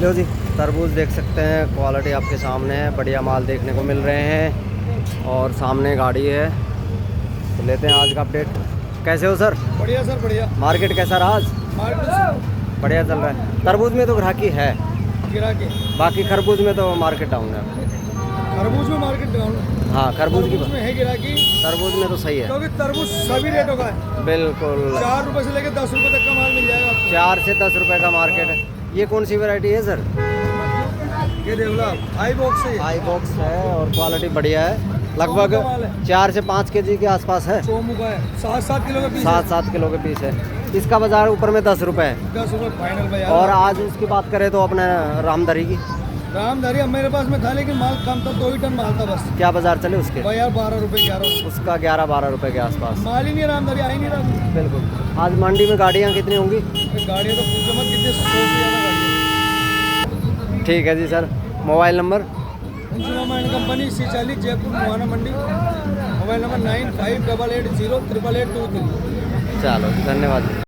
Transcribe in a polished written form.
लो जी, तरबूज देख सकते हैं, क्वालिटी आपके सामने है, बढ़िया माल देखने को मिल रहे हैं और सामने गाड़ी है। तो लेते हैं आज का अपडेट। कैसे हो सर? बढ़िया सर, बढ़िया। मार्केट कैसा रहा आज? मार्केट बढ़िया चल रहा है। तरबूज में तो ग्राहकी है, गिरा के बाकी खरबूज में तो मार्केट डाउन है। तरबूज में मार्केट डाउन। हाँ, खरबूज की तरबूज में है गिरा की, तरबूज में तो सही है, क्योंकि तरबूज सभी रेटों का है। बिल्कुल। 4 रुपए से लेकर 10 रुपए तक का माल मिल जाएगा आपको। 4 से 10 रुपए का मार्केट है। ये कौन सी वैरायटी है सर? ये देख लो, हाई बॉक्स है। हाई बॉक्स है और क्वालिटी बढ़िया है। लगभग चोमू का माल है। 4 से 5 केजी के आसपास है। चोमू का है, 7-7 किलो का पीस है। 7-7 किलो के पीस है। इसका बाजार ऊपर में 10 रुपए है। 10 रुपए फाइनल बाजार। और आज उसकी बात करें तो अपने रामदरी की रामधारी अब मेरे पास में था, लेकिन माल कम था, 2 ही टन माल था बस। क्या बाजार चले उसके? भाई यार 12 रुपए 11 उसका 11-12 रुपए के आसपास। माल ही नहीं, रामधारी आ ही नहीं रहा। बिल्कुल। आज मंडी में गाड़ियाँ कितनी होंगी? गाड़ियाँ तो पूछो मत, कितने 100 से ज़्यादा गाड़ियाँ। ठीक है जी sir. Mobile number? Instrument company C40 Jaipur Muhana Mandi. Mobile number 9588088823। चलो, धन्यवाद।